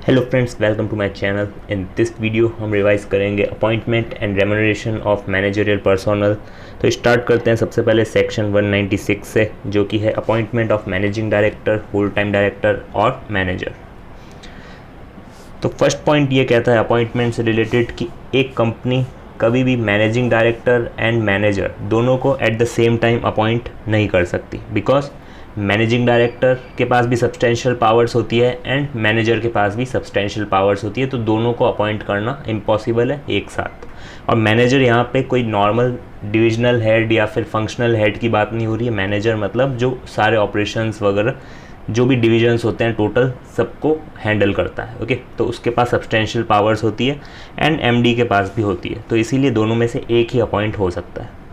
Hello friends, welcome to my channel. In this video हम revise करेंगे appointment and remuneration of managerial personnel. तो start करते हैं सबसे पहले सेक्शन 196 से, जो कि है appointment of managing director, full time director और मैनेजर। तो फर्स्ट पॉइंट ये कहता है अपॉइंटमेंट से रिलेटेड कि एक कंपनी कभी भी मैनेजिंग डायरेक्टर एंड मैनेजर दोनों को at the same time appoint नहीं कर सकती, बिकॉज मैनेजिंग डायरेक्टर के पास भी सब्सटेंशियल पावर्स होती है एंड मैनेजर के पास भी सब्सटेंशियल पावर्स होती है। तो दोनों को अपॉइंट करना इम्पॉसिबल है एक साथ। और मैनेजर यहाँ पे कोई नॉर्मल डिविजनल हेड या फिर फंक्शनल हेड की बात नहीं हो रही है। मैनेजर मतलब जो सारे ऑपरेशंस वगैरह जो भी डिविजन्स होते हैं टोटल सबको हैंडल करता है। ओके, तो उसके पास सब्सटेंशियल पावर्स होती है एंड एमडी के पास भी होती है। तो इसीलिए दोनों में से एक ही अपॉइंट हो सकता है।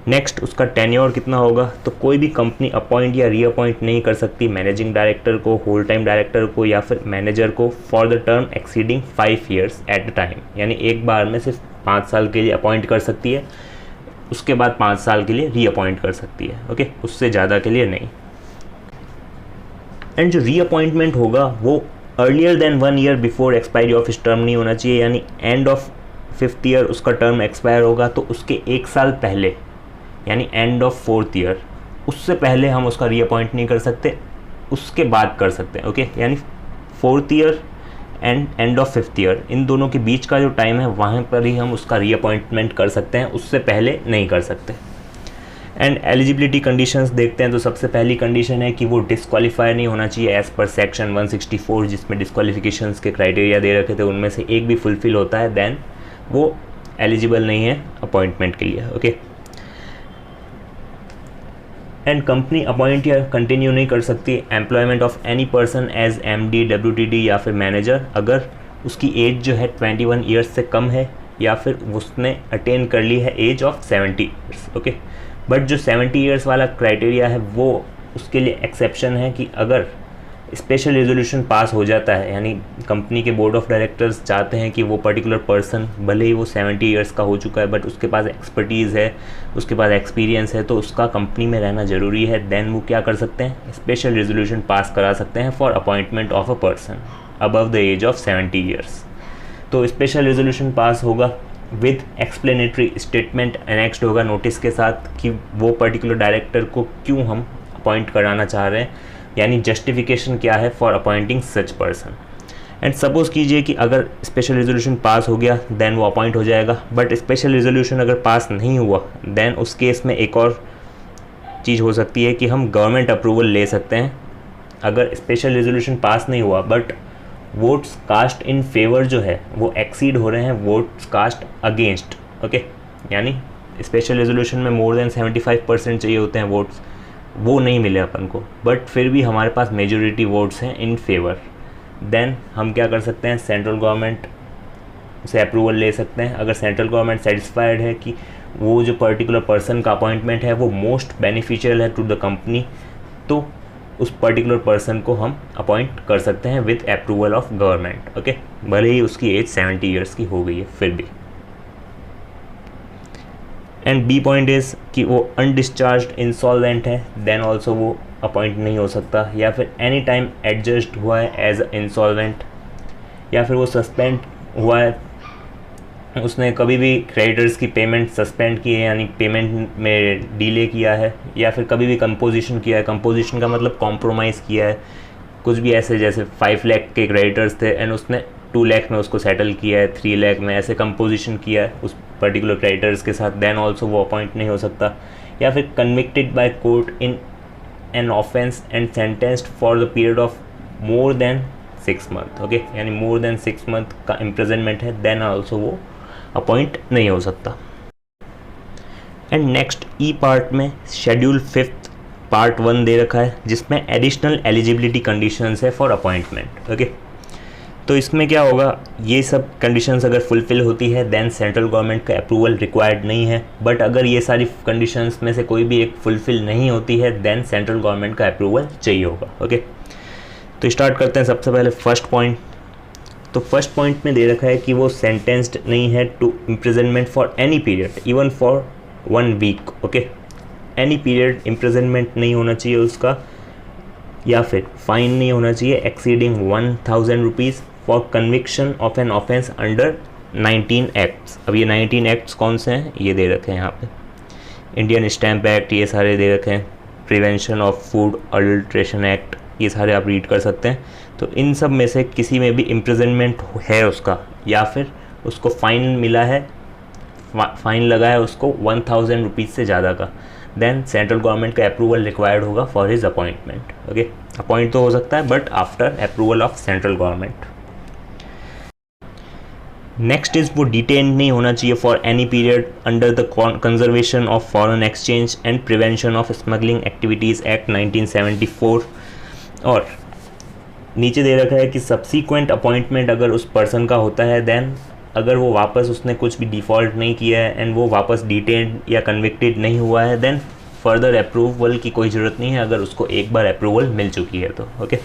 नेक्स्ट, उसका टेन्योर कितना होगा। तो कोई भी कंपनी अपॉइंट या रीअपॉइंट नहीं कर सकती मैनेजिंग डायरेक्टर को, होल टाइम डायरेक्टर को या फिर मैनेजर को for the term exceeding 5 years at a time. यानी एक बार में सिर्फ 5 साल के लिए अपॉइंट कर सकती है, उसके बाद 5 साल के लिए रीअपॉइंट कर सकती है। ओके, उससे ज़्यादा के लिए नहीं। एंड जो रीअपॉइंटमेंट होगा वो earlier than 1 year before expiry of इस टर्म नहीं होना चाहिए। यानी एंड ऑफ 5th ईयर उसका टर्म एक्सपायर होगा तो उसके 1 साल पहले, यानी एंड ऑफ 4th ईयर, उससे पहले हम उसका रीअपॉइंट नहीं कर सकते, उसके बाद कर सकते हैं। ओके, यानी 4th year end end of 5th year, इन दोनों के बीच का जो टाइम है वहाँ पर ही हम उसका रीअपॉइंटमेंट कर सकते हैं, उससे पहले नहीं कर सकते। एंड एलिजिबिलिटी कंडीशंस देखते हैं तो सबसे पहली कंडीशन है कि वो डिस्क्वालीफाई नहीं होना चाहिए एज़ पर सेक्शन 164, जिसमें डिस्क्वालिफिकेशंस के क्राइटेरिया दे रखे थे, उनमें से एक भी फुलफिल होता है देन वो एलिजिबल नहीं है अपॉइंटमेंट के लिए। ओके, एंड कंपनी अपॉइंट या कंटिन्यू नहीं कर सकती employment of any person as MD, WTD या फिर मैनेजर अगर उसकी एज जो है 21 ईयर्स से कम है या फिर उसने अटेन कर ली है age of 70 years. Okay, but जो 70 ईयर्स वाला क्राइटेरिया है वो उसके लिए एक्सेप्शन है कि अगर स्पेशल रेजोल्यूशन पास हो जाता है, यानी कंपनी के बोर्ड ऑफ डायरेक्टर्स चाहते हैं कि वो पर्टिकुलर पर्सन भले ही वो 70 ईयर्स का हो चुका है बट उसके पास एक्सपर्टीज़ है, उसके पास एक्सपीरियंस है, तो उसका कंपनी में रहना ज़रूरी है, देन वो क्या कर सकते हैं, स्पेशल रेजोल्यूशन पास करा सकते हैं for appointment of a person above the age of 70 years. तो स्पेशल रेजोल्यूशन पास होगा विद एक्सप्लेनेटरी स्टेटमेंट एनेक्स्ड होगा नोटिस के साथ कि वो पर्टिकुलर डायरेक्टर को क्यों हम अपॉइंट कराना चाह रहे हैं, यानी जस्टिफिकेशन क्या है for appointing such person. And suppose कीजिए कि अगर स्पेशल रेजोल्यूशन पास हो गया देन वो अपॉइंट हो जाएगा, बट स्पेशल रेजोल्यूशन अगर पास नहीं हुआ देन उस केस में एक और चीज़ हो सकती है कि हम गवर्नमेंट अप्रूवल ले सकते हैं। अगर स्पेशल रेजोल्यूशन पास नहीं हुआ but votes cast in favour जो है वो एक्सीड हो रहे हैं वोट्स कास्ट अगेंस्ट। ओके, यानी स्पेशल रेजोल्यूशन में मोर देन 75% चाहिए होते हैं वोट्स, वो नहीं मिले अपन को, बट फिर भी हमारे पास मेजोरिटी वोट्स हैं इन फेवर, देन हम क्या कर सकते हैं, सेंट्रल गवर्नमेंट से अप्रूवल ले सकते हैं। अगर सेंट्रल गवर्नमेंट सेटिस्फाइड है कि वो जो पर्टिकुलर पर्सन का अपॉइंटमेंट है वो मोस्ट बेनिफिशियल है टू द कंपनी, तो उस पर्टिकुलर पर्सन को हम अपॉइंट कर सकते हैं with approval of government. Okay, भले ही उसकी एज 70 ईयर्स की हो गई है फिर भी। एंड बी पॉइंट इज़ कि वो अनडिस्चार्ज्ड इंसॉल्वेंट है देन ऑल्सो वो अपॉइंट नहीं हो सकता, या फिर एनी टाइम एडजस्ट हुआ है एज अ इंसॉल्वेंट, या फिर वो सस्पेंड हुआ है, उसने कभी भी क्रेडिटर्स की पेमेंट सस्पेंड की है यानी पेमेंट में डिले किया है, या फिर कभी भी कंपोजिशन किया है। कंपोजिशन का मतलब कॉम्प्रोमाइज़ किया है, कुछ भी ऐसे जैसे 5 लाख के क्रेडिटर्स थे एंड उसने 2 लाख में उसको सेटल किया है, 3 लाख में, ऐसे कंपोजिशन किया है उस पर्टिकुलर क्रेडिटर्स के साथ, देन ऑल्सो वो अपॉइंट नहीं हो सकता। या फिर convicted by court in an offence and sentenced for the period of more than 6 month. Okay, यानी मोर देन 6 मंथ का इम्प्रिजनमेंट है देन ऑल्सो वो अपॉइंट नहीं हो सकता। एंड नेक्स्ट ई पार्ट में शेड्यूल 5 पार्ट 1 दे रखा है जिसमें एडिशनल एलिजिबिलिटी कंडीशंस है फॉर अपॉइंटमेंट। ओके, तो इसमें क्या होगा, ये सब कंडीशंस अगर फुलफिल होती है देन सेंट्रल गवर्नमेंट का अप्रूवल रिक्वायर्ड नहीं है, बट अगर ये सारी कंडीशंस में से कोई भी एक फुलफिल नहीं होती है देन सेंट्रल गवर्नमेंट का अप्रूवल चाहिए होगा। ओके, तो स्टार्ट करते हैं सबसे पहले फर्स्ट पॉइंट। तो फर्स्ट पॉइंट में दे रखा है कि वो सेंटेंस्ड नहीं है to imprisonment for any period even for 1 week. Okay, any period imprisonment नहीं होना चाहिए उसका या फिर फाइन नहीं होना चाहिए exceeding 1000 rupees for conviction of an offence under 19 acts. अब ये 19 एक्ट्स कौन से हैं ये दे रखे हैं यहाँ पे, इंडियन स्टैम्प एक्ट ये सारे दे रखे हैं, prevention of food adulteration act ये सारे आप रीड कर सकते हैं। तो इन सब में से किसी में भी इम्प्रिजनमेंट है उसका, या फिर उसको फ़ाइन मिला है, फ़ाइन लगा है उसको 1000 रुपीज़ से ज़्यादा का, देन सेंट्रल गवर्नमेंट का अप्रूवल रिक्वायर्ड होगा for his appointment. Okay, appoint तो हो सकता है but after approval of central government. Next is वो डिटेन नहीं होना चाहिए for any period under the conservation of foreign exchange and prevention of smuggling activities act 1974। और नीचे दे रखा है कि सब्सीक्वेंट अपॉइंटमेंट अगर उस पर्सन का होता है, देन अगर वो वापस उसने कुछ भी डिफ़ॉल्ट नहीं किया है एंड वो वापस डिटेन या कन्विक्टेड नहीं हुआ है, देन फर्दर अप्रूवल की कोई ज़रूरत नहीं है अगर उसको एक बार अप्रूवल मिल चुकी है तो। ओके,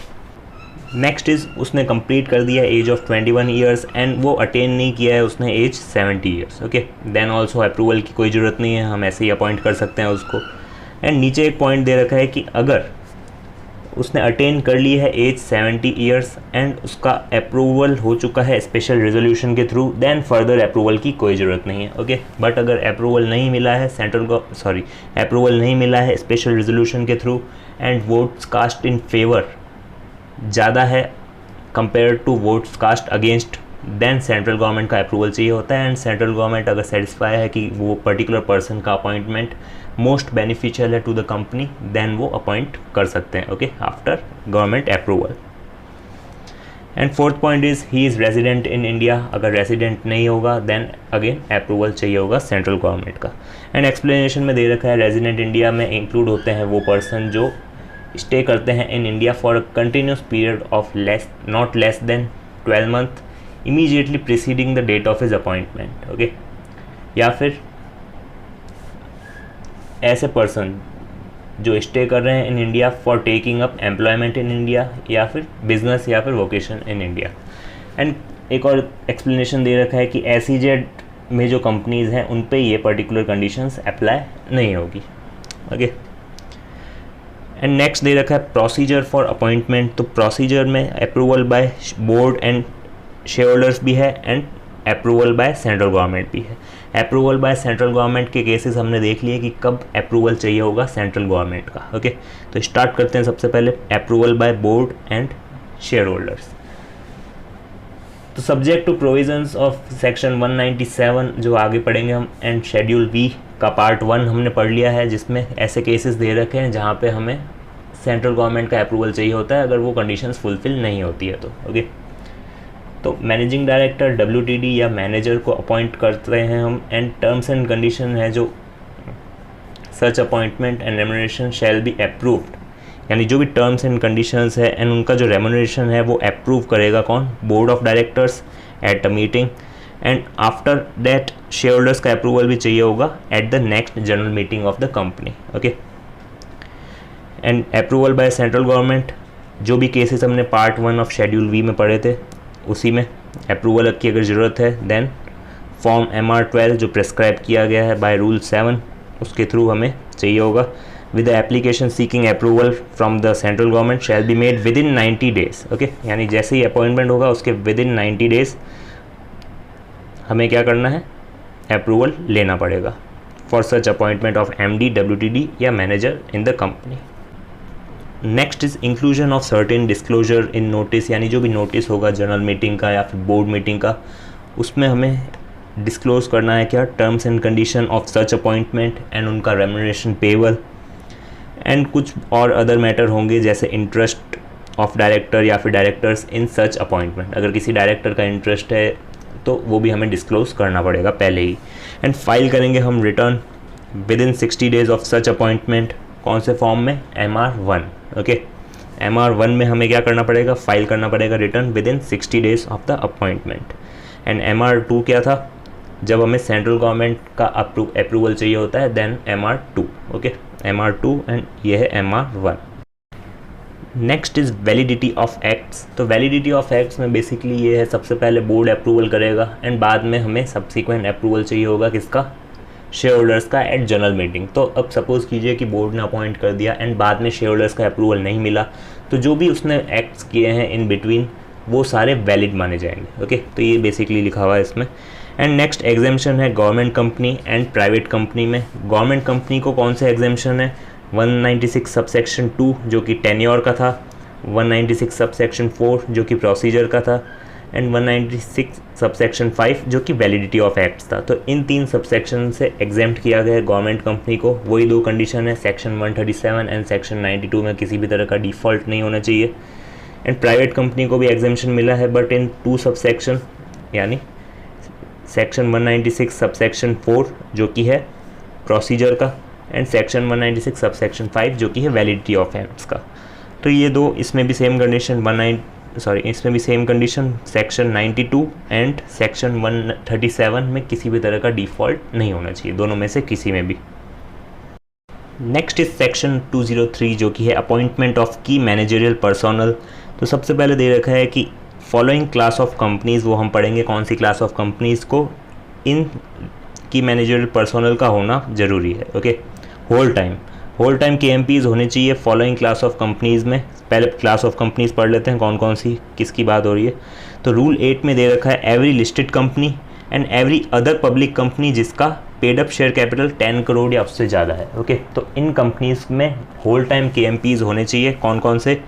नेक्स्ट इज़ उसने कंप्लीट कर दिया एज ऑफ 21 ईयर्स एंड वो अटेन नहीं किया है उसने age 70 years. Okay, then also approval की कोई ज़रूरत नहीं है, हम ऐसे ही अपॉइंट कर सकते हैं उसको। एंड नीचे एक पॉइंट दे रखा है कि अगर उसने अटेन कर ली है एज 70 ईयर्स एंड उसका अप्रूवल हो चुका है स्पेशल रेजोल्यूशन के थ्रू, देन फर्दर अप्रूवल की कोई ज़रूरत नहीं है। ओके, बट अगर अप्रूवल नहीं मिला है अप्रूवल नहीं मिला है स्पेशल रेजोल्यूशन के through and votes cast in favour ज़्यादा है compare to votes cast against, then central government का अप्रूवल चाहिए होता है। एंड सेंट्रल गवर्नमेंट अगर सेटिस्फाई है कि वो पर्टिकुलर पर्सन का अपॉइंटमेंट मोस्ट बेनिफिशियल है टू द कंपनी, देन वो अपॉइंट कर सकते हैं। Okay, after government approval. And fourth point is he is resident in India. अगर रेजिडेंट नहीं होगा देन अगेन अप्रूवल चाहिए होगा सेंट्रल गवर्नमेंट का। एंड एक्सप्लेनेशन में दे रखा है रेजिडेंट इंडिया में इंक्लूड होते हैं वो पर्सन जो स्टे करते हैं in India for a continuous period of not less than 12 month immediately preceding the date of his appointment. Okay, या फिर ऐसे पर्सन जो स्टे कर रहे हैं in India for taking up employment in India या फिर बिजनेस या फिर वोकेशन इन इंडिया। एंड एक और एक्सप्लेनेशन दे रखा है कि SEZ में जो कंपनीज़ हैं उन पे ये पर्टिकुलर कंडीशंस अप्लाई नहीं होगी। ओके, एंड नेक्स्ट दे रखा है प्रोसीजर फॉर अपॉइंटमेंट। तो प्रोसीजर में approval by board and shareholders भी है and approval by central government भी है। अप्रूवल बाय सेंट्रल गवर्नमेंट के केसेस हमने देख लिए कि कब अप्रूवल चाहिए होगा सेंट्रल गवर्नमेंट का। ओके, तो स्टार्ट करते हैं सबसे पहले approval by board and shareholders. तो subject to provisions of section 197 जो आगे पढ़ेंगे हम, एंड शेड्यूल V का पार्ट 1 हमने पढ़ लिया है जिसमें ऐसे केसेस दे रखे हैं जहाँ पे हमें सेंट्रल गवर्नमेंट का अप्रूवल चाहिए होता है अगर वो कंडीशंस फुलफिल नहीं होती है तो। ओके, तो मैनेजिंग डायरेक्टर WTD या मैनेजर को अपॉइंट करते हैं हम, एंड टर्म्स एंड कंडीशन है जो such appointment and remuneration shall be approved, यानी जो भी टर्म्स एंड कंडीशंस है एंड उनका जो रेम्यूनरेशन है वो अप्रूव करेगा कौन, board of directors at a meeting. And after that share holders का अप्रूवल भी चाहिए होगा at the next general meeting of the company. Okay, and approval by central government, जो भी केसेस हमने पार्ट 1 ऑफ शेड्यूल V में पढ़े थे उसी में अप्रूवल की अगर ज़रूरत है, देन फॉर्म MR12 जो प्रेस्क्राइब किया गया है बाय रूल 7 उसके थ्रू हमें चाहिए होगा। With the application seeking approval from the central government shall be made with in 90 days. Okay, यानी जैसे ही अपॉइंटमेंट होगा उसके विद इन 90 डेज हमें क्या करना है, अप्रूवल लेना पड़ेगा for such appointment of MD, WTD या manager in the company. Next is inclusion of certain disclosure in notice, यानी जो भी नोटिस होगा जनरल मीटिंग का या फिर बोर्ड मीटिंग का, उसमें हमें डिस्क्लोज करना है क्या, terms and condition of such appointment and उनका रेम्यूनरेशन पेबल एंड कुछ और अदर मैटर होंगे जैसे इंटरेस्ट ऑफ डायरेक्टर या फिर डायरेक्टर्स इन सच अपॉइंटमेंट। अगर किसी डायरेक्टर का इंटरेस्ट है तो वो भी हमें डिस्क्लोज करना पड़ेगा पहले ही। एंड फाइल करेंगे हम return with in 60 days of such appointment, कौन से फॉर्म में, MR1। ओके, MR1 में हमें क्या करना पड़ेगा, फाइल करना पड़ेगा return with in 60 days of the appointment. And MR2 क्या था, जब हमें सेंट्रल गवर्नमेंट का अप्रूवल चाहिए होता है, then MR2। Okay, MR2 and ये है MR1। Next is validity of acts. तो वैलिडिटी ऑफ एक्ट्स में बेसिकली ये है, सबसे पहले बोर्ड अप्रूवल करेगा एंड बाद में हमें सब्सिक्वेंट अप्रूवल चाहिए होगा किसका, शेयर होल्डर्स का एट जनरल मीटिंग। तो अब सपोज़ कीजिए कि बोर्ड ने अपॉइंट कर दिया एंड बाद में शेयर होल्डर्स का अप्रूवल नहीं मिला, तो जो भी उसने एक्ट्स किए हैं इन बिटवीन वो सारे वैलिड माने जाएंगे। ओके, तो ये बेसिकली लिखा हुआ है इसमें। एंड नेक्स्ट एग्जाम्शन है government company and private company में। गवर्नमेंट कंपनी को कौन से एग्जाम्शन है, 196 सबसेक्शन 2 जो कि टेन्योर का था, 196 सबसेक्शन 4 जो कि प्रोसीजर का था, एंड 196 सबसेक्शन 5 जो कि वैलिडिटी ऑफ एक्ट्स था। तो इन 3 सबसेक्शन से एग्जेम्प्ट किया गया है गवर्नमेंट कंपनी को। वही 2 कंडीशन है, सेक्शन 137 एंड सेक्शन 92 में किसी भी तरह का डिफ़ॉल्ट नहीं होना चाहिए। एंड प्राइवेट कंपनी को भी एग्जेम्पशन मिला है बट इन 2 सबसेक्शन, यानी सेक्शन 196 सबसेक्शन 4 जो कि है प्रोसीजर का, एंड सेक्शन 196 सबसेक्शन 5 जो कि है वैलिडिटी ऑफ एक्ट्स का। तो ये 2, इसमें भी सेम कंडीशन इसमें भी same condition, section 92 and section 137 में किसी भी तरह का डिफ़ॉल्ट नहीं होना चाहिए, दोनों में से किसी में भी। नेक्स्ट इज सेक्शन 203 जो कि है अपॉइंटमेंट ऑफ की मैनेजरियल पर्सोनल। तो सबसे पहले दे रखा है कि फॉलोइंग क्लास ऑफ कंपनीज़, वो हम पढ़ेंगे कौन सी क्लास ऑफ कंपनीज़ को इन की मैनेजरियल पर्सोनल का होना ज़रूरी है। ओके, होल टाइम KMPs होने चाहिए फॉलोइंग क्लास ऑफ कंपनीज़ में। पहले क्लास ऑफ कंपनीज़ पढ़ लेते हैं कौन कौन सी किसकी बात हो रही है। तो रूल 8 में दे रखा है every listed company and every other public company जिसका paid up share capital 10 crore या उससे ज़्यादा है। ओके, तो इन कंपनीज़ में होल टाइम KMPs होने चाहिए। कौन कौन से,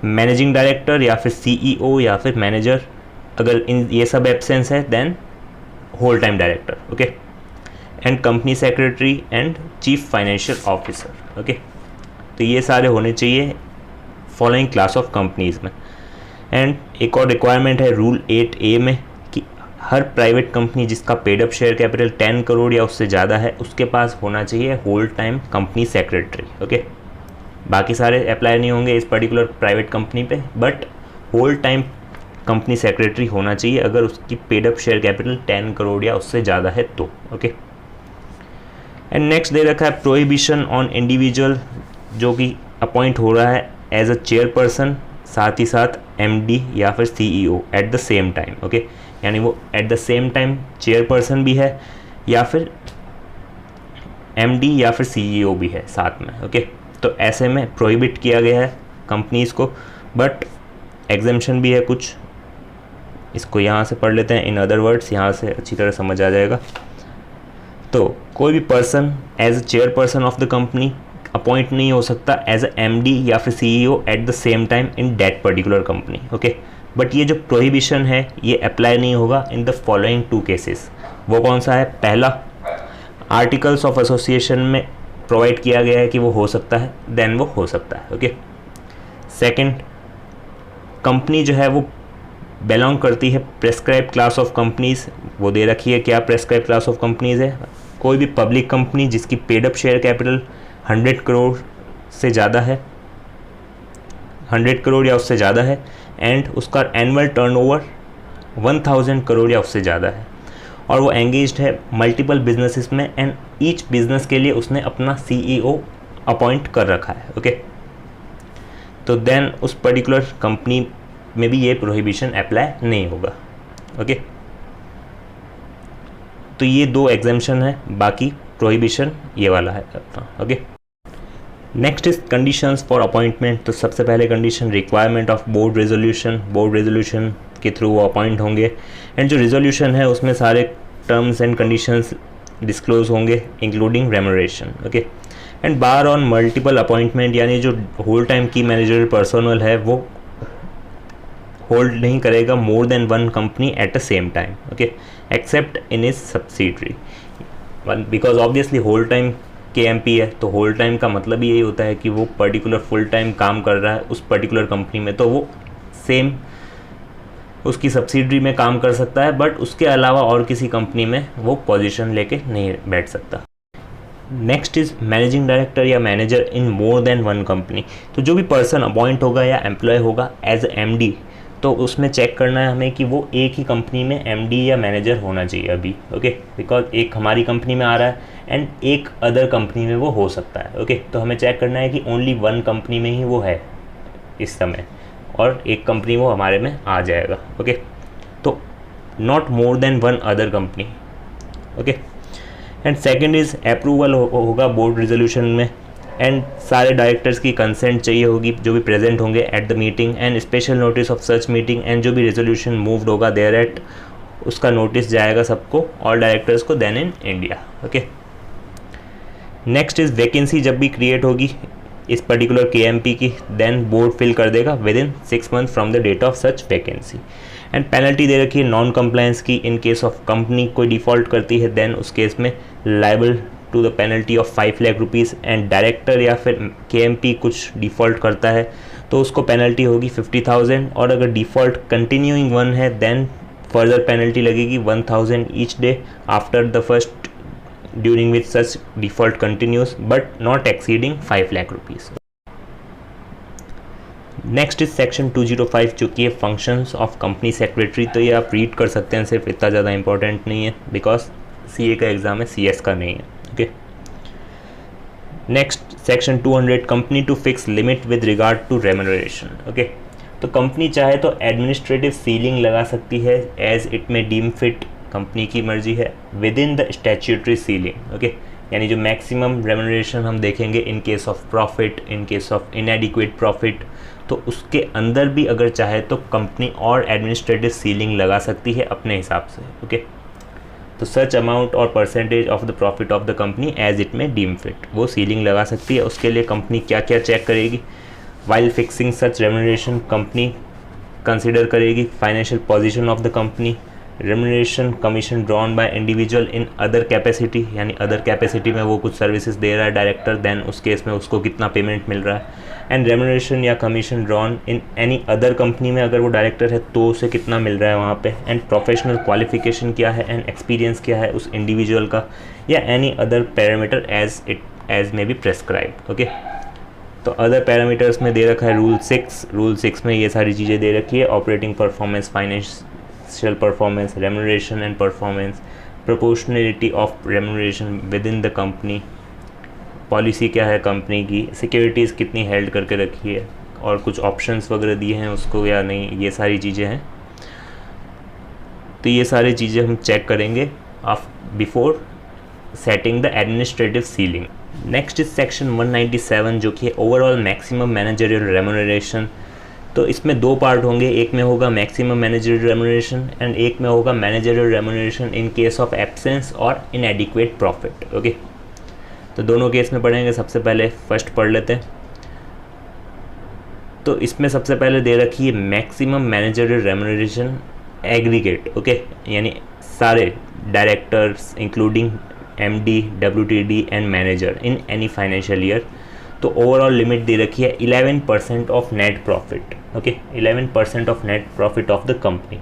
मैनेजिंग डायरेक्टर या फिर CEO या फिर मैनेजर, अगर इन ये सब एब्सेंस है then whole time director. Okay, and company secretary and chief financial officer. Okay, तो ये सारे होने चाहिए फॉलोइंग क्लास ऑफ कंपनीज़ में। एंड एक और रिक्वायरमेंट है रूल 8A में कि हर प्राइवेट कंपनी जिसका paid up share capital 10 crore या उससे ज़्यादा है उसके पास होना चाहिए whole time company secretary. Okay, बाकी सारे अप्लाई नहीं होंगे इस पर्टिकुलर प्राइवेट कंपनी पे, but whole time company secretary होना चाहिए अगर उसकी paid up share capital 10 crore या उससे ज़्यादा है तो। ओके, एंड नेक्स्ट दे रखा है प्रोहिबिशन ऑन इंडिविजुअल जो कि अपॉइंट हो रहा है एज अ चेयरपर्सन, साथ ही साथ MD या फिर CEO at the same time. Okay, यानी वो eight the same time chairperson भी है या फिर MD या फिर CEO भी है साथ में। ओके, तो ऐसे में प्रोहिबिट किया गया है कंपनीज़ को, बट एग्जेम्पशन भी है कुछ। इसको यहाँ से पढ़ लेते हैं, इन अदर वर्ड्स यहाँ से अच्छी तरह समझ आ जाएगा। तो कोई भी person as a chairperson of the company appoint नहीं हो सकता एज अ MD या फिर CEO at the same time in that particular company. Okay, but ये जो प्रोहिबिशन है ये अप्लाई नहीं होगा इन द फॉलोइंग 2 केसेस। वो कौन सा है, पहला आर्टिकल्स ऑफ एसोसिएशन में प्रोवाइड किया गया है कि वो हो सकता है, देन वो हो सकता है। ओके, सेकंड, कंपनी जो है वो बिलोंग करती है प्रेस्क्राइब क्लास ऑफ कंपनीज़, वो दे रखी है क्या प्रेस्क्राइब क्लास ऑफ कंपनीज़ है, कोई भी पब्लिक कंपनी जिसकी paid up share capital 100 crore से ज़्यादा है, 100 करोड़ या उससे ज़्यादा है, एंड उसका एनुअल टर्नओवर 1000 करोड़ या उससे ज़्यादा है, और वो एंगेज्ड है मल्टीपल बिजनेसेस में एंड ईच बिजनेस के लिए उसने अपना CEO अपॉइंट कर रखा है। ओके, तो देन उस पर्टिकुलर कंपनी में भी ये प्रोहिबिशन अप्लाई नहीं होगा। ओके, तो ये 2 एग्जेम्पशन है, बाकी प्रोहिबिशन ये वाला है अपना। Okay, next is conditions for appointment. तो सबसे पहले condition requirement of board resolution के थ्रू वो अपॉइंट होंगे, एंड जो रेजोल्यूशन है उसमें सारे टर्म्स एंड कंडीशंस डिस्क्लोज होंगे including remuneration. Okay, and bar on multiple appointment, यानी जो होल टाइम की मैनेजरियल पर्सनल है वो होल्ड नहीं करेगा more than 1 company at a same time. Okay, except in is subsidiary, because obviously whole time KMP है, तो होल टाइम का मतलब यही होता है कि वो पर्टिकुलर फुल टाइम काम कर रहा है उस पर्टिकुलर कंपनी में, तो वो सेम उसकी सब्सिडरी में काम कर सकता है, बट उसके अलावा और किसी कंपनी में वो पोजीशन लेके नहीं बैठ सकता। नेक्स्ट इज मैनेजिंग डायरेक्टर या मैनेजर इन मोर देन 1 कंपनी। तो जो भी पर्सन अपॉइंट होगा या एम्प्लॉय होगा एज MD, तो उसमें चेक करना है हमें कि वो एक ही कंपनी में MD या मैनेजर होना चाहिए अभी। ओके, बिकॉज एक हमारी कंपनी में आ रहा है एंड एक अदर कंपनी में वो हो सकता है। ओके, तो हमें चेक करना है कि ओनली 1 कंपनी में ही वो है इस समय, और एक कंपनी वो हमारे में आ जाएगा। ओके, तो not more than 1 other company. Okay, and second is approval होगा बोर्ड रेजोल्यूशन में एंड सारे डायरेक्टर्स की कंसेंट चाहिए होगी जो भी प्रेजेंट होंगे at the meeting, and special notice of such meeting, and जो भी रेजोल्यूशन मूव्ड होगा देयर एट उसका नोटिस जाएगा सबको, ऑल डायरेक्टर्स को, then in India. Okay, next is vacancy जब भी क्रिएट होगी इस पर्टिकुलर KMP की, देन बोर्ड फिल कर देगा within 6 month from the date of such vacancy. And penalty दे रखी है नॉन कंप्लायंस की, इन केस ऑफ कंपनी कोई डिफ़ॉल्ट करती है देन उस केस में liable to the penalty of 5 lakh rupees, and director या फिर KMP कुछ डिफ़ॉल्ट करता है तो उसको पेनल्टी होगी 50,000, और अगर डिफ़ॉल्ट कंटिन्यूइंग वन है देन फर्दर पेनल्टी लगेगी 1,000 each day after the first during which such default continues but not exceeding 5 lakh rupees. Next is section 205 जो कि है फंक्शंस ऑफ कंपनी सेक्रेटरी। तो ये आप रीड कर सकते हैं, सिर्फ इतना ज़्यादा इंपॉर्टेंट नहीं है बिकॉज CA का एग्जाम है, CS का नहीं है। Okay, next section 200 company to fix limit with regard to remuneration. Okay, तो कंपनी चाहे तो एडमिनिस्ट्रेटिव सीलिंग लगा सकती है as it may deem fit, company की मर्जी है, within the statutory ceiling. Okay, यानी जो मैक्सिमम रेम्यूनरेशन हम देखेंगे in case of profit, in case of inadequate profit, तो उसके अंदर भी अगर चाहे तो कंपनी और एडमिनिस्ट्रेटिव सीलिंग लगा सकती है अपने हिसाब से। ओके, तो सच अमाउंट और percentage of the profit of the company as it may deem fit, वो सीलिंग लगा सकती है। उसके लिए कंपनी क्या क्या चेक करेगी वाइल फिक्सिंग सच रेम्यूनरेशन? कंपनी कंसिडर करेगी financial position of the company, remuneration commission drawn by individual in other capacity, यानी अदर कैपेसिटी में वो कुछ सर्विसेज दे रहा है डायरेक्टर, देन उस केस में उसको कितना पेमेंट मिल रहा है, एंड रेम्यूनरेशन या commission drawn in any other company में अगर वो डायरेक्टर है तो उसे कितना मिल रहा है वहाँ पे, एंड प्रोफेशनल क्वालिफिकेशन क्या है एंड एक्सपीरियंस क्या है उस इंडिविजुअल का, या any other parameter as may be prescribed. Okay, तो अदर पैरामीटर्स में दे रखा है रूल 6 में ये सारी चीज़ें दे रखी है, operating performance, financial performance, remuneration and performance, proportionality of remuneration with in the company, policy क्या है कंपनी की, सिक्योरिटीज़ कितनी हेल्ड करके रखी है, और कुछ ऑप्शंस वगैरह दिए हैं उसको या नहीं, ये सारी चीज़ें हैं। तो ये सारी चीज़ें हम चेक करेंगे before setting the administrative ceiling. Next is section 197 जो कि है ओवरऑल मैक्सिमम मैनेजरियल रेम्यूनरेशन। तो इसमें दो पार्ट होंगे, एक में होगा मैक्सिमम मैनेजरियल रेम्यूनरेशन एंड एक में होगा managerial remuneration in case of absence और इनएडिक्वेट प्रॉफिट। ओके, तो दोनों केस में पढ़ेंगे। सबसे पहले फर्स्ट पढ़ लेते हैं। तो इसमें सबसे पहले दे रखी है maximum managerial remuneration aggregate. Okay, यानी सारे directors including MD, WTD and manager in any financial year. तो ओवरऑल लिमिट दे रखी है 11% of net profit. Okay, 11% of net profit of the company.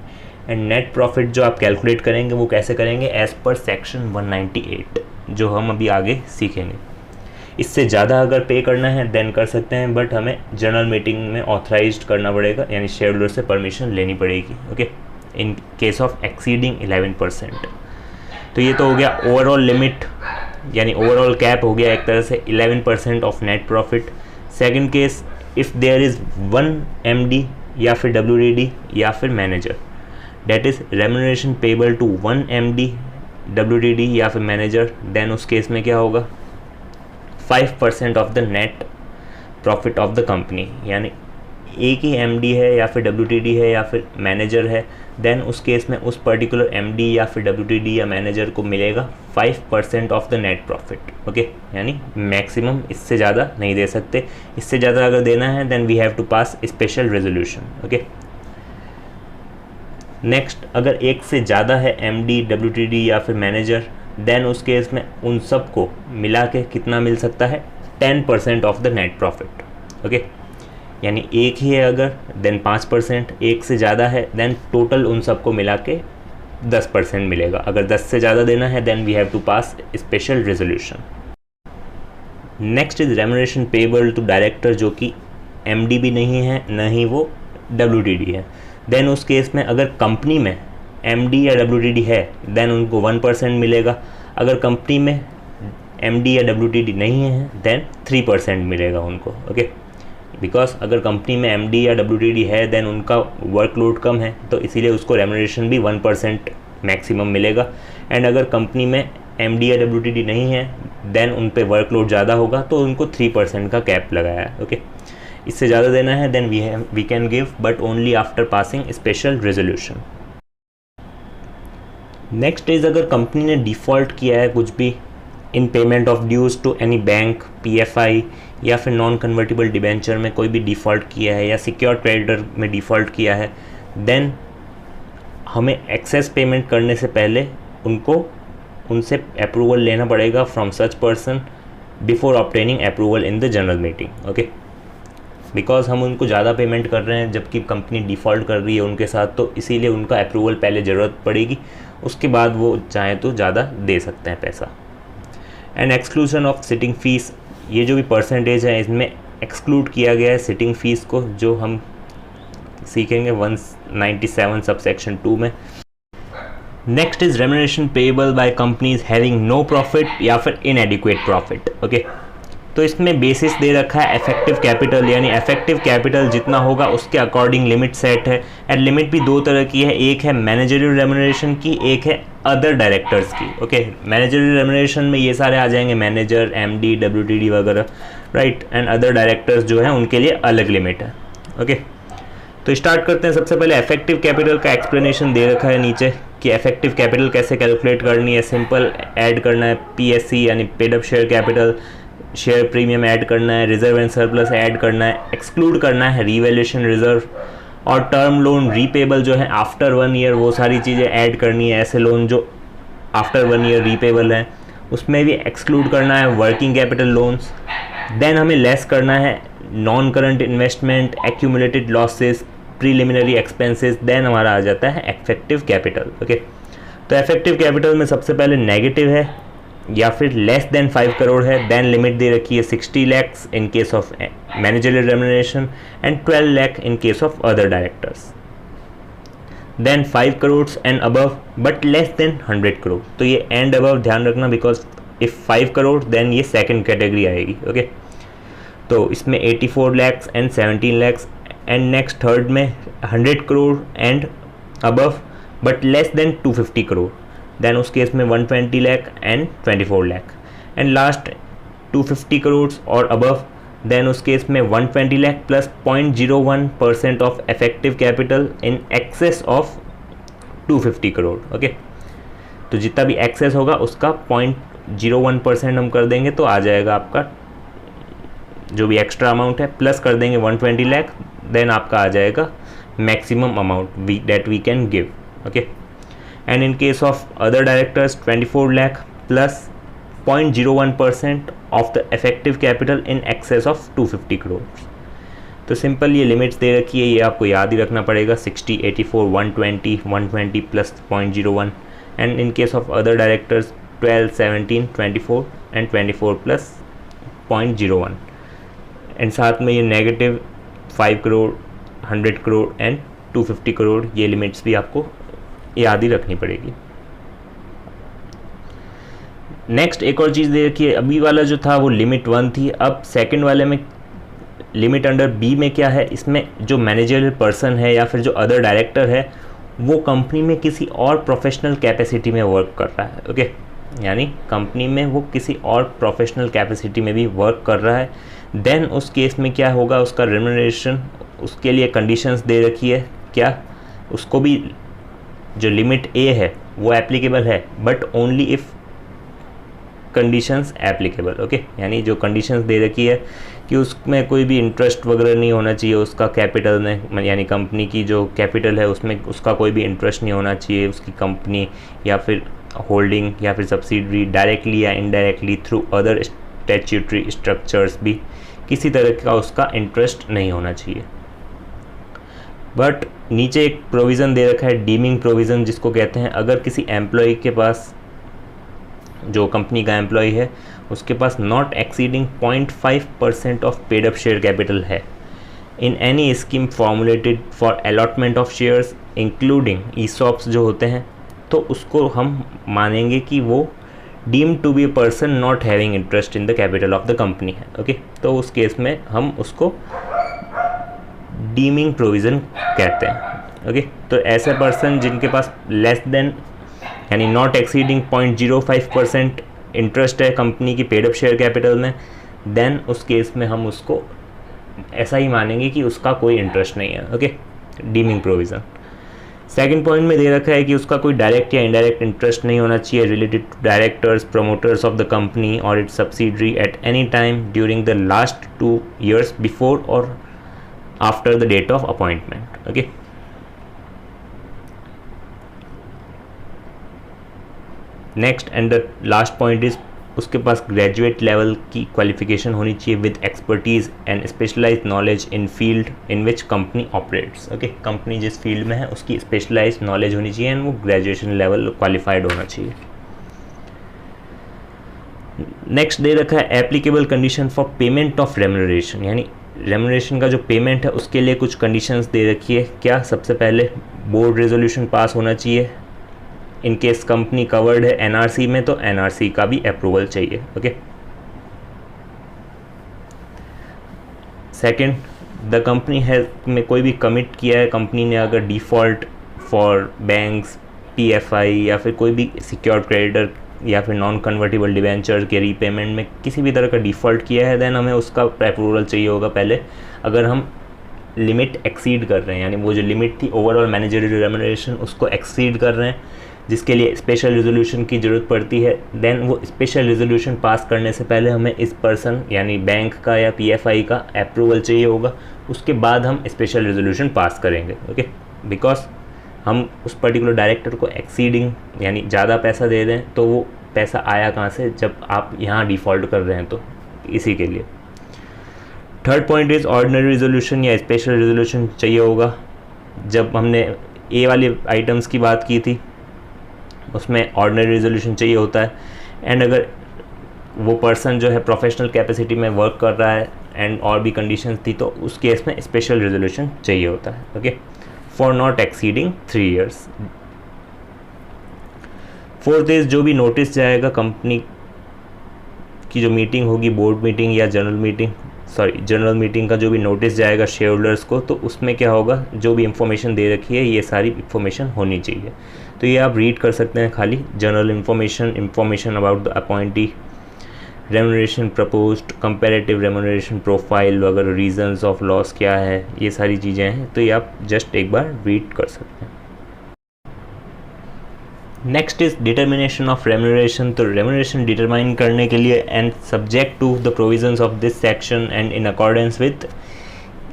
And net profit जो आप कैलकुलेट करेंगे वो कैसे करेंगे, एज पर सेक्शन 198 जो हम अभी आगे सीखेंगे। इससे ज़्यादा अगर पे करना है देन कर सकते हैं, बट हमें जनरल मीटिंग में ऑथराइज्ड करना पड़ेगा, यानी शेयर होल्डर से परमिशन लेनी पड़ेगी। Okay, in case of exceeding 11%। तो ये तो हो गया ओवरऑल लिमिट, यानी ओवरऑल कैप हो गया एक तरह से 11% of net profit. Second case, if there is 1 MD या फिर WTD या फिर manager, that is remuneration payable to 1 MD, WTD या फिर मैनेजर, देन उस केस में क्या होगा 5% of the net profit of the company. यानी एक ही MD है या फिर WTD है या फिर मैनेजर है, देन उस केस में उस पर्टिकुलर MD या फिर WTD या मैनेजर को मिलेगा 5% of the net profit. Okay, यानी मैक्सिमम इससे ज़्यादा नहीं दे सकते। इससे ज़्यादा अगर देना है then we have to pass special resolution. Okay, next, अगर एक से ज़्यादा है MD, WTD या फिर मैनेजर, देन उस केस में उन सब को मिला के कितना मिल सकता है 10% of the net profit. Okay, यानी एक ही है अगर देन 5%, एक से ज़्यादा है देन टोटल उन सबको मिला के 10% मिलेगा। अगर 10 से ज़्यादा देना है then we have to pass special resolution. Next is remuneration payable to director जो कि MD भी नहीं है न ही वो WTD है। देन उस केस में अगर कंपनी में MD या WTD है देन उनको 1% मिलेगा। अगर कंपनी में MD या WTD नहीं है देन 3% मिलेगा उनको। ओके, बिकॉज अगर कंपनी में MD या WTD है देन उनका वर्कलोड कम है, तो इसीलिए उसको रेम्यूनरेशन भी 1% मैक्सिमम मिलेगा। एंड अगर कंपनी में MD या WTD नहीं है, देन उन पे वर्कलोड ज़्यादा होगा, तो उनको 3% का कैप लगाया है। ओके, इससे ज़्यादा देना है then we can give, but only after passing special resolution. Next is, अगर कंपनी ने डिफ़ॉल्ट किया है कुछ भी in payment of dues to any bank, PFI या फिर नॉन कन्वर्टिबल डिबेंचर में कोई भी डिफ़ॉल्ट किया है या सिक्योर क्रेडिटर में डिफ़ॉल्ट किया है, देन हमें एक्सेस पेमेंट करने से पहले उनसे अप्रूवल लेना पड़ेगा from such person before obtaining approval in the general meeting. Okay, because हम उनको ज़्यादा पेमेंट कर रहे हैं जबकि कंपनी डिफ़ॉल्ट कर रही है उनके साथ, तो इसीलिए उनका अप्रूवल पहले ज़रूरत पड़ेगी, उसके बाद वो चाहें तो ज़्यादा दे सकते हैं पैसा। And exclusion of sitting fees, ये जो भी परसेंटेज है इसमें एक्सक्लूड किया गया है सिटिंग फ़ीस को, जो हम सीखेंगे 197 सबसेक्शन 2 में। Next is remuneration payable by companies having no profit या फिर इनएडिक्वेट प्रॉफिट। ओके, तो इसमें बेसिस दे रखा है इफेक्टिव कैपिटल, यानी इफेक्टिव कैपिटल जितना होगा उसके अकॉर्डिंग लिमिट सेट है। एंड लिमिट भी दो तरह की है, एक है मैनेजरियल रेम्यूनरेशन की, एक है अदर डायरेक्टर्स की। ओके, मैनेजरियल रेम्यूनरेशन में ये सारे आ जाएंगे, मैनेजर, MD, WTD वगैरह, राइट। एंड अदर डायरेक्टर्स जो है उनके लिए अलग लिमिट है। ओके, तो स्टार्ट करते हैं। सबसे पहले इफेक्टिव कैपिटल का एक्सप्लेनेशन दे रखा है नीचे कि इफेक्टिव कैपिटल कैसे कैलकुलेट करनी है। सिंपल ऐड करना है PSC यानी paid up share capital, share premium add करना है, रिजर्व एंड सरप्लस ऐड करना है, एक्सक्लूड करना है रीवैल्यूएशन रिजर्व, और टर्म लोन रीपेबल जो है आफ्टर 1 ईयर वो सारी चीज़ें ऐड करनी है। ऐसे लोन जो आफ्टर 1 ईयर रीपेबल हैं उसमें भी एक्सक्लूड करना है वर्किंग कैपिटल लोन्स। देन हमें लेस करना है non current investment, accumulated losses, preliminary expenses, then हमारा आ जाता है इफेक्टिव कैपिटल। ओके, तो इफेक्टिव कैपिटल में सबसे पहले नेगेटिव है या फिर लेस देन 5 करोड़ है, देन लिमिट दे रखी है 60 lakhs in case of managerial remuneration and 12 lakh in case of other directors, then 5 crore and above but less than 100 crore. तो ये एंड अबव ध्यान रखना, बिकॉज इफ 5 करोड़ देन ये सेकंड कैटेगरी आएगी। ओके, तो इसमें 84 lakhs and 17 lakhs, and next third में 100 crore and above but less than 250 crore, then उस केस में 120 lakh and 24 lakh, and last 250 crore और अबव, देन उस केस में 120 lakh plus 0.01% of effective capital in excess of 250 crore. Okay, तो जितना भी एक्सेस होगा उसका 0.01% हम कर देंगे, तो आ जाएगा आपका जो भी एक्स्ट्रा अमाउंट है, प्लस कर देंगे 120 lakh, देन आपका आ जाएगा maximum amount that we can give. Okay, and in case of other directors 24 lakh plus 0.01% of the effective capital in excess of 250 crore। तो सिंपल ये लिमिट्स दे रखी है, ये आपको याद ही रखना पड़ेगा, 60, 84, 120 plus 0.01, and in case of other directors 12, 17, 24 and 24 plus 0.01, and साथ में ये नेगेटिव 5 करोड़, 100 करोड़ एंड 250 करोड़, ये लिमिट्स भी आपको याद ही रखनी पड़ेगी। नेक्स्ट एक और चीज़ दे रखी है, अभी वाला जो था वो लिमिट 1 थी, अब सेकंड वाले में लिमिट अंडर B में क्या है, इसमें जो मैनेजरियल पर्सन है या फिर जो अदर डायरेक्टर है वो कंपनी में किसी और प्रोफेशनल कैपेसिटी में वर्क कर रहा है। ओके, यानी कंपनी में वो किसी और प्रोफेशनल कैपेसिटी में भी वर्क कर रहा है, देन उस केस में क्या होगा, उसका रेम्यूनरेशन, उसके लिए कंडीशंस दे रखी है, क्या उसको भी जो लिमिट A है वो एप्लीकेबल है, but only if conditions applicable. Okay, यानी जो कंडीशंस दे रखी है कि उसमें कोई भी इंटरेस्ट वगैरह नहीं होना चाहिए, उसका कैपिटल में, यानी कंपनी की जो कैपिटल है उसमें उसका कोई भी इंटरेस्ट नहीं होना चाहिए, उसकी कंपनी या फिर होल्डिंग या फिर सब्सिडरी डायरेक्टली या indirectly through other statutory structures भी किसी तरह का उसका इंटरेस्ट नहीं होना चाहिए। बट नीचे एक प्रोविज़न दे रखा है, डीमिंग प्रोविज़न जिसको कहते हैं, अगर किसी एम्प्लॉय के पास, जो कंपनी का एम्प्लॉय है उसके पास not exceeding 0.5% of paid up share capital है in any scheme formulated for allotment of shares including ESOPs जो होते हैं, तो उसको हम मानेंगे कि वो deemed to be a person not having interest in the capital of the company है। ओके, तो उस केस में हम उसको डीमिंग प्रोविज़न कहते हैं। ओके, तो ऐसे पर्सन जिनके पास लेस देन यानी नॉट एक्सीडिंग 0.05% इंटरेस्ट है कंपनी की पेड अप शेयर कैपिटल में, देन उस केस में हम उसको ऐसा ही मानेंगे कि उसका कोई इंटरेस्ट नहीं है। Okay, dimming provision. Second point में दे रखा है कि उसका कोई डायरेक्ट या इनडायरेक्ट इंटरेस्ट नहीं होना चाहिए related to directors promoters of the company और its subsidiary at any time during the last 2 years before और after the date of appointment. Okay, next and the last point is उसके पास graduate level की qualification होनी चाहिए with expertise and specialised knowledge in field in which company operates. Okay, company जिस field में है उसकी स्पेशलाइज्ड नॉलेज होनी चाहिए एंड वो ग्रेजुएशन लेवल क्वालिफाइड होना चाहिए। नेक्स्ट दे रखा है applicable condition for payment of remuneration, यानी रेम्यूनरेशन का जो पेमेंट है उसके लिए कुछ कंडीशंस दे रखी है। क्या? सबसे पहले बोर्ड रेजोल्यूशन पास होना चाहिए। इन केस कंपनी कवर्ड है एनआरसी में तो एनआरसी का भी अप्रूवल चाहिए। ओके, सेकंड, द कंपनी है में कोई भी कमिट किया है कंपनी ने, अगर डिफ़ॉल्ट फॉर बैंक्स, पीएफआई या फिर कोई भी सिक्योर्ड क्रेडिटर या फिर नॉन कन्वर्टिबल डिवेंचर के रीपेमेंट में किसी भी तरह का डिफ़ॉल्ट किया है, देन हमें उसका अप्रूवल चाहिए होगा पहले। अगर हम लिमिट एक्सीड कर रहे हैं, यानी वो जो लिमिट थी ओवरऑल मैनेजरियल रेम्यूनरेशन उसको एक्सीड कर रहे हैं, जिसके लिए स्पेशल रेजोल्यूशन की ज़रूरत पड़ती है, देन वो स्पेशल रेजोल्यूशन पास करने से पहले हमें इस पर्सन यानी बैंक का या पीएफआई का अप्रूवल चाहिए होगा। उसके बाद हम स्पेशल रेजोल्यूशन पास करेंगे। ओके, बिकॉज हम उस पर्टिकुलर डायरेक्टर को एक्सीडिंग यानी ज़्यादा पैसा दे दें तो वो पैसा आया कहाँ से, जब आप यहाँ डिफ़ॉल्ट कर रहे हैं, तो इसी के लिए। Third point is ordinary resolution या स्पेशल रेजोल्यूशन चाहिए होगा। जब हमने ए वाले आइटम्स की बात की थी उसमें ऑर्डिनरी रेजोल्यूशन चाहिए होता है, एंड अगर वो पर्सन जो है प्रोफेशनल कैपेसिटी में वर्क कर रहा है एंड और भी कंडीशंस थी तो उस केस में स्पेशल रेजोल्यूशन चाहिए होता है। Okay, for not exceeding 3 years। Fourth is जो भी नोटिस जाएगा कंपनी की जो मीटिंग होगी, बोर्ड मीटिंग या जनरल मीटिंग का जो भी नोटिस जाएगा शेयर होल्डर्स को, तो उसमें क्या होगा, जो भी इंफॉर्मेशन दे रखी है ये सारी इंफॉर्मेशन होनी चाहिए। तो ये आप रीड कर सकते हैं खाली, general information about the appointee, remuneration proposed, comparative remuneration profile वगैरह, रीजंस ऑफ लॉस क्या है, ये सारी चीज़ें हैं, तो ये आप जस्ट एक बार रीड कर सकते हैं। Next is determination of remuneration. तो रेम्यूनरेशन डिटरमाइन करने के लिए and subject to the provisions of this section and in accordance with,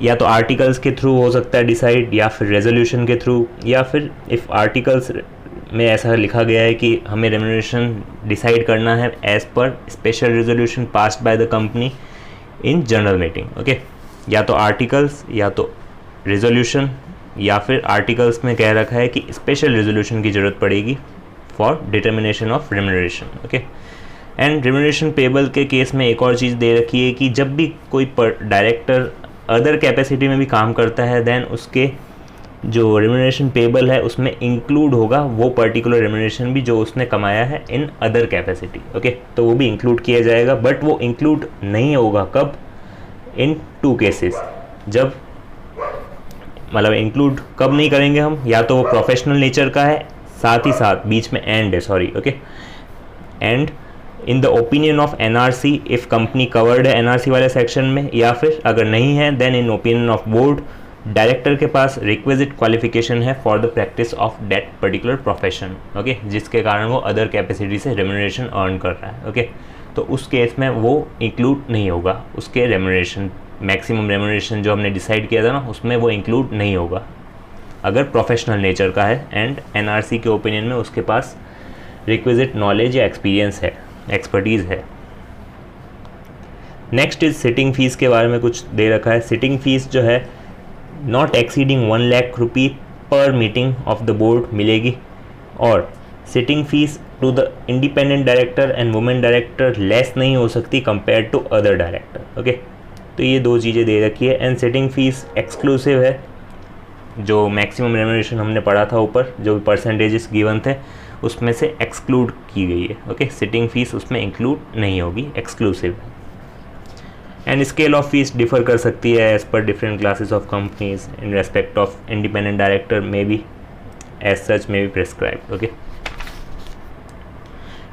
या तो आर्टिकल्स के थ्रू हो सकता है डिसाइड, या फिर रेजोल्यूशन के थ्रू, या फिर इफ़ आर्टिकल्स में ऐसा लिखा गया है कि हमें रेम्यूनरेशन डिसाइड करना है as per special resolution passed by the company in general meeting. Okay, या तो आर्टिकल्स या तो रेजोल्यूशन, या फिर आर्टिकल्स में कह रखा है कि स्पेशल रेजोल्यूशन की ज़रूरत पड़ेगी for determination of remuneration. Okay, and remuneration payable के केस में एक और चीज़ दे रखी है कि जब भी कोई डायरेक्टर अदर कैपेसिटी में भी काम करता है, देन उसके जो रेम्यूनरेशन पेबल है उसमें इंक्लूड होगा वो पर्टिकुलर रेम्यूनरेशन भी जो उसने कमाया है इन अदर कैपेसिटी। ओके, तो वो भी इंक्लूड किया जाएगा, बट वो इंक्लूड नहीं होगा कब, इन 2 cases। जब मतलब इंक्लूड कब नहीं करेंगे हम, या तो वो प्रोफेशनल नेचर का है, साथ ही साथ बीच में एंड है, sorry, okay, and in the opinion of NRC if company covered है एनआरसी वाले सेक्शन में, या फिर अगर नहीं है then in opinion of board director के पास रिक्विजिट क्वालिफिकेशन है for the practice of that particular profession. Okay, जिसके कारण वो अदर कैपेसिटी से रेम्यूनरेशन अर्न कर रहा है। ओके, तो उस केस में वो इंक्लूड नहीं होगा, उसके रेम्यूनरेशन मैक्सिमम रेम्यूनरेशन जो हमने डिसाइड किया था ना उसमें वो इंक्लूड नहीं होगा अगर प्रोफेशनल नेचर का है एंड एनआरसी के ओपिनियन में उसके पास रिक्विजिट नॉलेज या एक्सपीरियंस है, एक्सपर्टीज़ है। नेक्स्ट इज सिटिंग फीस के बारे में कुछ दे रखा है। सिटिंग फीस जो है नॉट एक्सीडिंग 1 लाख रुपी पर मीटिंग ऑफ द बोर्ड मिलेगी, और sitting fees to the independent director and women director less नहीं हो सकती compare to other director. Okay, तो ये 2 चीज़ें दे रखी है। एंड सिटिंग फीस एक्सक्लूसिव है, जो मैक्सिमम रेम्यूनरेशन हमने पढ़ा था ऊपर, जो परसेंटेजेस गिवन थे उसमें से एक्सक्लूड की गई है। ओके, सिटिंग फीस उसमें इंक्लूड नहीं होगी, exclusive. And scale of fees differ कर सकती है as per different classes of companies in respect of independent director may be as such may be prescribed. Okay,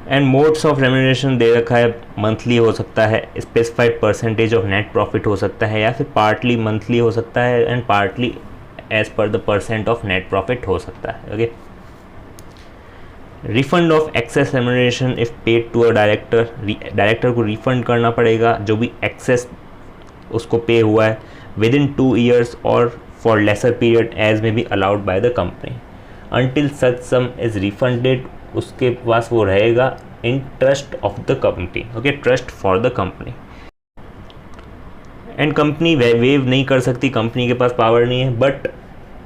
and modes of remuneration दे रखा है, monthly हो सकता है, specified percentage of net profit हो सकता है, या फिर पार्टली मंथली हो सकता है and partly as per the percent of net profit हो सकता है। Okay, refund of excess remuneration if paid to a director, director को रिफंड करना पड़ेगा जो भी एक्सेस उसको पे हुआ है विद इन 2 years और for lesser period as may be allowed by the company until such sum is refunded, उसके पास वो रहेगा in trust of the company. Okay, trust for the company. And company waive नहीं कर सकती, company के पास पावर नहीं है, बट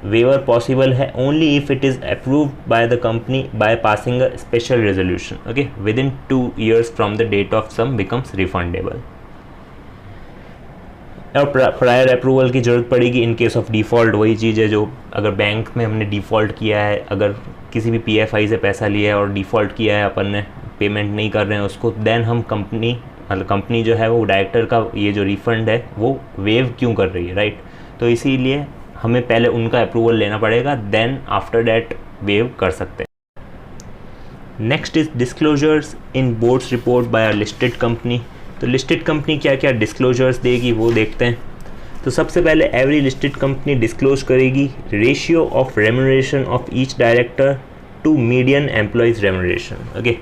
वेवर पॉसिबल है only if it is approved by the company by passing a special resolution. Okay, within 2 years from the date of sum becomes refundable. और prior approval की ज़रूरत पड़ेगी इन case of default. वही चीज़ है जो अगर bank में हमने डिफ़ॉल्ट किया है, अगर किसी भी PFI से पैसा लिया है और डिफ़ॉल्ट किया है, अपन ने पेमेंट नहीं कर रहे हैं उसको, देन हम कंपनी जो है वो डायरेक्टर का ये जो रिफ़ंड है वो वेव क्यों कर रही है, राइट। तो इसीलिए हमें पहले उनका अप्रूवल लेना पड़ेगा, देन आफ्टर डैट वेव कर सकते हैं। Next is disclosures in boards report by a listed company. तो लिस्टेड कंपनी क्या क्या डिस्क्लोजर्स देगी वो देखते हैं। तो सबसे पहले एवरी लिस्टेड कंपनी डिस्क्लोज करेगी ratio of remuneration of each director to median employees remuneration. Okay,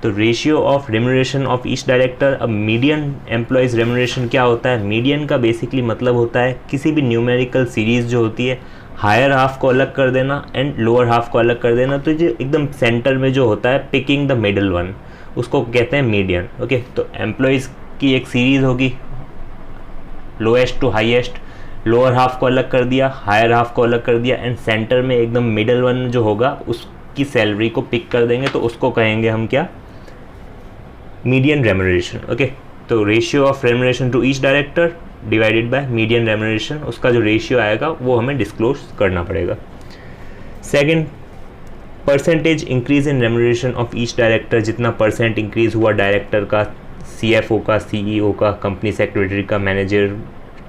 तो ratio of remuneration of each director. अब मीडियन एम्प्लॉयज़ रेम्यूनरेशन क्या होता है? मीडियन का बेसिकली मतलब होता है किसी भी न्यूमेरिकल सीरीज़ जो होती है, हायर हाफ को अलग कर देना एंड लोअर हाफ को अलग कर देना, तो जो एकदम सेंटर में जो होता है, पिकिंग द मिडल वन, उसको कहते हैं मीडियन। ओके, तो एम्प्लॉयज़ की एक सीरीज़ होगी lowest to highest, lower half को अलग कर दिया, हायर हाफ को अलग कर दिया, एंड सेंटर में एकदम मिडल वन जो होगा उसकी सैलरी को पिक कर देंगे, तो उसको कहेंगे हम क्या? Median remuneration. ओके, तो ratio of remuneration to each director divided by median remuneration, उसका जो रेशियो आएगा वो हमें डिस्क्लोज करना पड़ेगा। Second, percentage increase in remuneration of each director, जितना परसेंट इंक्रीज हुआ डायरेक्टर का, CFO का, CEO का, कंपनी सेक्रेटरी का, मैनेजर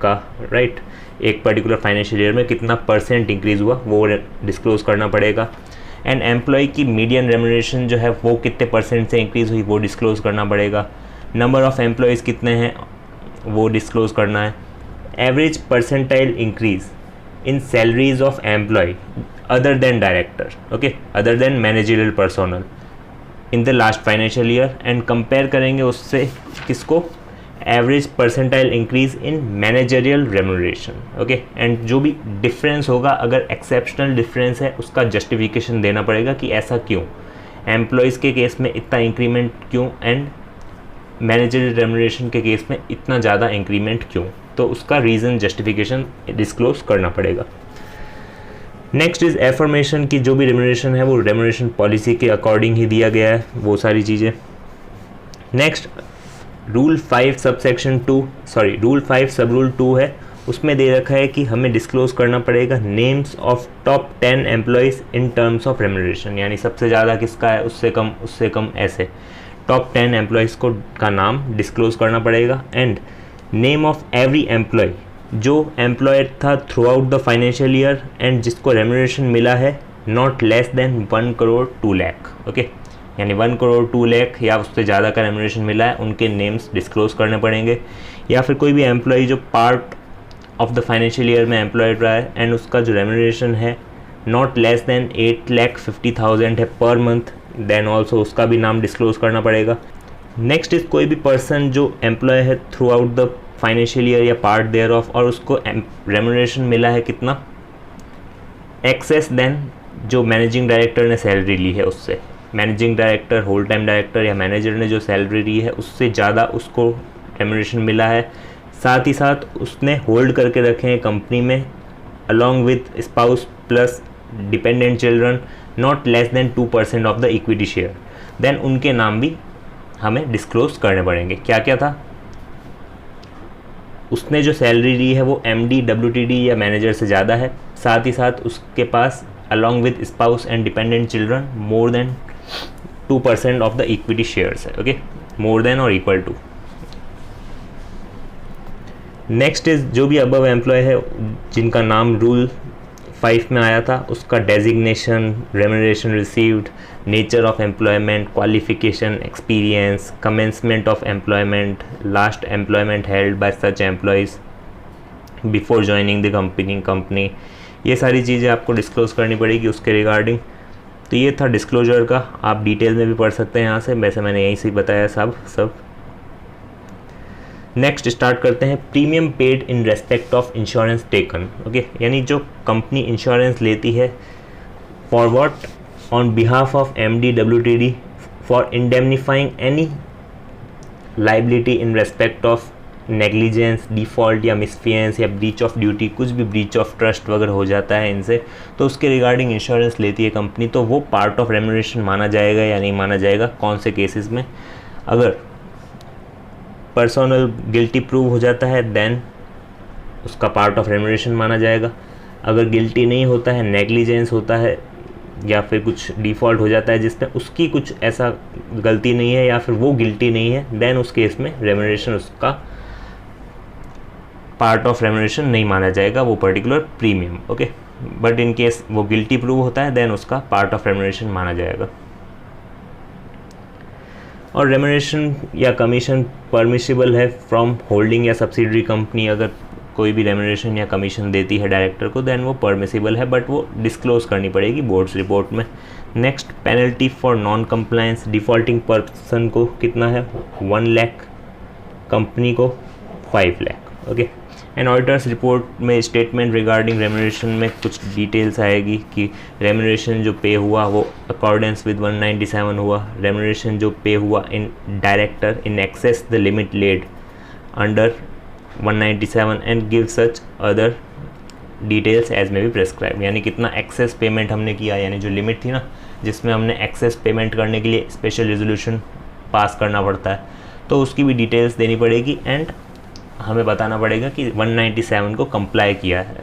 का, राइट, एक पर्टिकुलर फाइनेंशियल ईयर में कितना परसेंट इंक्रीज हुआ वो डिस्क्लोज करना पड़ेगा। एंड एम्प्लॉय की मीडियन रेम्यूनरेशन जो है वो कितने परसेंट से इंक्रीज़ हुई वो डिस्क्लोज करना पड़ेगा। नंबर ऑफ़ एम्प्लॉयज़ कितने हैं वो डिस्क्लोज करना है। Average percentile increase in salaries of employee other than director, okay, other than managerial personnel in the last financial year, and compare करेंगे उससे किसको? Average percentile increase in managerial remuneration. Okay, and जो भी difference होगा, अगर exceptional difference है, उसका justification देना पड़ेगा कि ऐसा क्यों, एम्प्लॉयज़ के केस में इतना इंक्रीमेंट क्यों एंड मैनेजरियल रेम्यूनरेशन के केस में इतना ज़्यादा इंक्रीमेंट क्यों, तो उसका रीज़न जस्टिफिकेशन डिस्क्लोज करना पड़ेगा। नेक्स्ट इज़ एफर्मेशन की जो भी रेम्यूनरेशन है वो रेम्यूनरेशन पॉलिसी के अकॉर्डिंग ही दिया गया है, वो सारी चीज़ें। नेक्स्ट रूल 5 सब रूल 2 है, उसमें दे रखा है कि हमें डिस्क्लोज करना पड़ेगा names of top 10 employees in terms of remuneration, यानी सबसे ज़्यादा किसका है, उससे कम ऐसे टॉप 10 एम्प्लॉयज़ का नाम डिस्क्लोज करना पड़ेगा। And name of every employee जो एम्प्लॉयड था throughout the financial year and जिसको रेम्यूनरेशन मिला है not less than 1 crore 2 lakh. Okay, यानी 1 करोड़ 2 लाख या उससे ज़्यादा का रेम्यूनरेशन मिला है, उनके नेम्स डिस्क्लोज करने पड़ेंगे। या फिर कोई भी एम्प्लॉय जो part of the financial year में एम्प्लॉयड रहा है एंड उसका जो रेम्यूनरेशन है नॉट लेस देन 8,50,000 है पर मंथ, देन ऑल्सो उसका भी नाम डिस्क्लोज करना पड़ेगा। नेक्स्ट इज कोई भी पर्सन जो एम्प्लॉय है throughout the financial year या पार्ट देयर ऑफ, और उसको रेम्यूनरेशन मिला है कितना? एक्सेस देन जो मैनेजिंग डायरेक्टर ने सैलरी ली है उससे, managing director, whole time director या मैनेजर ने जो सैलरी ली है उससे ज़्यादा उसको रेम्यूनरेशन मिला है, साथ ही साथ उसने होल्ड करके रखे हैं कंपनी में along with spouse plus dependent children not less than 2% of the equity share, then उनके नाम भी हमें डिस्क्लोज करने पड़ेंगे। क्या क्या था? उसने जो सैलरी ली है वो MD, WTD या मैनेजर से ज़्यादा है, साथ ही साथ उसके पास along with spouse and dependent children more than 2% of the equity shares है। ओके, मोर देन और इक्वल टू। नेक्स्ट इज जो भी अबव एम्प्लॉय है जिनका नाम रूल 5 में आया था, उसका designation, remuneration received, nature of employment, qualification, experience, commencement of employment, last employment held by such employees before joining the company, ये सारी चीज़ें आपको डिस्क्लोज़ करनी पड़ेगी उसके रिगार्डिंग। तो ये था डिस्क्लोजर का, आप डिटेल में भी पढ़ सकते हैं यहाँ से, वैसे मैंने यहीं से बताया सब। नेक्स्ट स्टार्ट करते हैं, premium paid in respect of insurance taken. Okay, यानी जो कंपनी इंश्योरेंस लेती है for what, on behalf of MD WTD for indemnifying any liability in respect of negligence, default या मिसफियंस या ब्रीच ऑफ ड्यूटी, कुछ भी ब्रीच ऑफ ट्रस्ट वगैरह हो जाता है इनसे, तो उसके रिगार्डिंग इंश्योरेंस लेती है कंपनी, तो वो पार्ट ऑफ रेम्यूनरेशन माना जाएगा या नहीं माना जाएगा। कौन से केसेस में, अगर पर्सनल गिल्टी प्रूव हो जाता है देन उसका पार्ट ऑफ रेम्यूनरेशन माना जाएगा। अगर गिल्टी नहीं होता है, नेग्लिजेंस होता है या फिर कुछ डिफ़ॉल्ट हो जाता है जिसमें उसकी कुछ ऐसा गलती नहीं है या फिर वो गिल्टी नहीं है, देन उस केस में रेम्यूनरेशन उसका पार्ट ऑफ रेम्यूनरेशन नहीं माना जाएगा वो particular premium. Okay, but in case वो गिल्टी प्रूव होता है देन उसका पार्ट ऑफ रेम्यूनरेशन माना जाएगा। और रेम्यूनरेशन या कमीशन परमिसिबल है फ्रॉम होल्डिंग या सब्सिडरी कंपनी, अगर कोई भी रेम्यूनरेशन या कमीशन देती है डायरेक्टर को देन वो परमिसिबल है, बट वो डिस्क्लोज करनी पड़ेगी बोर्ड्स रिपोर्ट में। Next, penalty for non compliance, defaulting person को कितना है 1 लाख, कंपनी को 5 lakh. Okay, and auditor's report में स्टेटमेंट रिगार्डिंग रेम्यूनरेशन में कुछ डिटेल्स आएगी कि रेम्यूनरेशन जो पे हुआ वो अकॉर्डेंस विद 197 हुआ, रेम्यूनरेशन जो पे हुआ in director in excess the limit laid under 197 and give such other details as may be prescribed, यानी कितना एक्सेस पेमेंट हमने किया, यानी जो लिमिट थी ना जिसमें हमने एक्सेस पेमेंट करने के लिए स्पेशल रेजोल्यूशन पास करना पड़ता है, तो उसकी भी डिटेल्स देनी पड़ेगी एंड हमें बताना पड़ेगा कि 197 को कंप्लाई किया है।